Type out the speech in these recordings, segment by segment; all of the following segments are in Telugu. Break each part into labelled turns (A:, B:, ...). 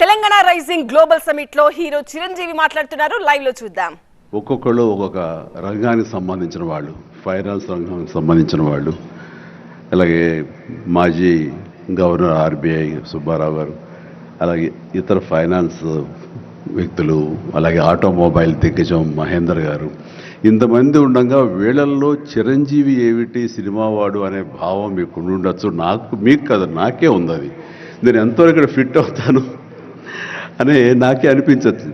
A: తెలంగాణ రైజింగ్ గ్లోబల్ సమిట్ లో హీరో చిరంజీవి మాట్లాడుతున్నారు. లైవ్ లో చూద్దాం.
B: ఒక్కొక్కళ్ళు ఒక్కొక్క రంగానికి సంబంధించిన వాళ్ళు, ఫైనాన్స్ రంగానికి సంబంధించిన వాళ్ళు, అలాగే మాజీ గవర్నర్ ఆర్బీఐ సుబ్బారావు గారు, అలాగే ఇతర ఫైనాన్స్ వ్యక్తులు, అలాగే ఆటోమొబైల్ దిగ్గజం మహేందర్ గారు, ఇంతమంది ఉండగా వీళ్ళల్లో చిరంజీవి ఏమిటి సినిమా వాడు అనే భావం మీకు ఉండొచ్చు. మీకు కదా, నాకే ఉంది. అది నేను ఎంతో ఇక్కడ ఫిట్ అవుతాను అని నాకే అనిపించచ్చు.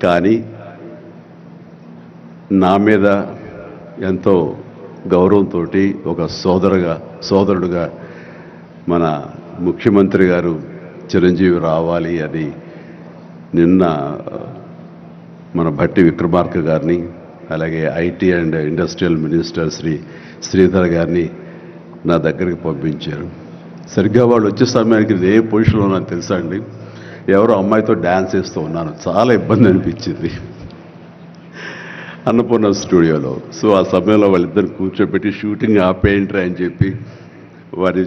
B: కానీ నా మీద ఎంతో గౌరవంతో ఒక సోదరుడుగా మన ముఖ్యమంత్రి గారు చిరంజీవి రావాలి అని నిన్న మన భట్టి విక్రమార్క గారిని, అలాగే IT and industrial minister Sridhar గారిని నా దగ్గరికి పంపించారు. సరిగ్గా వాళ్ళు వచ్చే సమయానికి ఏ పొజిషన్లో నాకు తెలుసా అండి, ఎవరో అమ్మాయితో డ్యాన్స్ వేస్తూ ఉన్నాను. చాలా ఇబ్బంది అనిపించింది అన్నపూర్ణ స్టూడియోలో. సో ఆ సమయంలో వాళ్ళిద్దరిని కూర్చోబెట్టి షూటింగ్ ఆపేయంట్రా అని చెప్పి వారి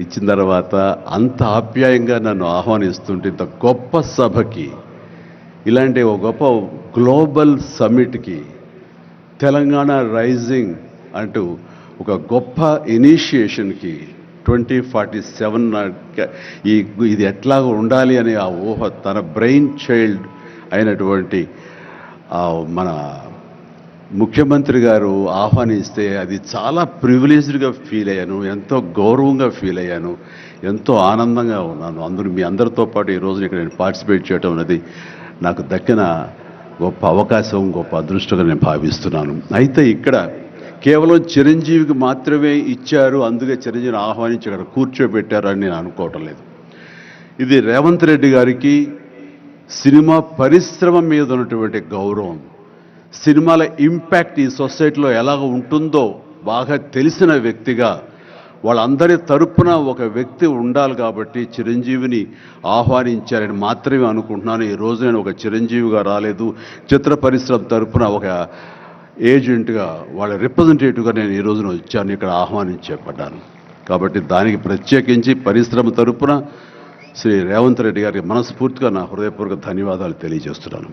B: ఇచ్చిన తర్వాత అంత ఆప్యాయంగా నన్ను ఆహ్వానిస్తుంటే, ఇంత గొప్ప సభకి, ఇలాంటి ఒక గొప్ప గ్లోబల్ సమిట్కి, తెలంగాణ రైజింగ్ అంటూ ఒక గొప్ప ఇనిషియేషన్కి 2047 ఇది ఎట్లాగ ఉండాలి అనే ఆ ఊహ తన బ్రెయిన్ చైల్డ్ అయినటువంటి మన ముఖ్యమంత్రి గారు ఆహ్వానిస్తే అది చాలా ప్రివిలేజ్డ్గా ఫీల్ అయ్యాను, ఎంతో గౌరవంగా ఫీల్ అయ్యాను, ఎంతో ఆనందంగా ఉన్నాను. మీ అందరితో పాటు ఈరోజు ఇక్కడ నేను పార్టిసిపేట్ చేయడం అనేది నాకు దక్కిన గొప్ప అవకాశం, గొప్ప అదృష్టంగా నేను భావిస్తున్నాను. అయితే ఇక్కడ కేవలం చిరంజీవికి మాత్రమే ఇచ్చారు, అందుకే చిరంజీవిని ఆహ్వానించి అక్కడ కూర్చోబెట్టారు అని నేను అనుకోవటం లేదు. ఇది రేవంత్ రెడ్డి గారికి సినిమా పరిశ్రమ మీద ఉన్నటువంటి గౌరవం, సినిమాల ఇంపాక్ట్ ఈ సొసైటీలో ఎలాగ ఉంటుందో బాగా తెలిసిన వ్యక్తిగా వాళ్ళందరి తరపున ఒక వ్యక్తి ఉండాలి కాబట్టి చిరంజీవిని ఆహ్వానించారని మాత్రమే అనుకుంటున్నాను. ఈరోజు నేను ఒక చిరంజీవిగా రాలేదు, చిత్ర పరిశ్రమ తరపున ఒక ఏజెంట్గా, వాళ్ళ రిప్రజెంటేటివ్గా నేను ఈ రోజున వచ్చాను, ఇక్కడ ఆహ్వానించబడ్డాను. కాబట్టి దానికి ప్రత్యేకించి పరిశ్రమ తరపున శ్రీ రేవంత్ రెడ్డి గారికి మనస్ఫూర్తిగా నా హృదయపూర్వక ధన్యవాదాలు తెలియజేస్తున్నాను.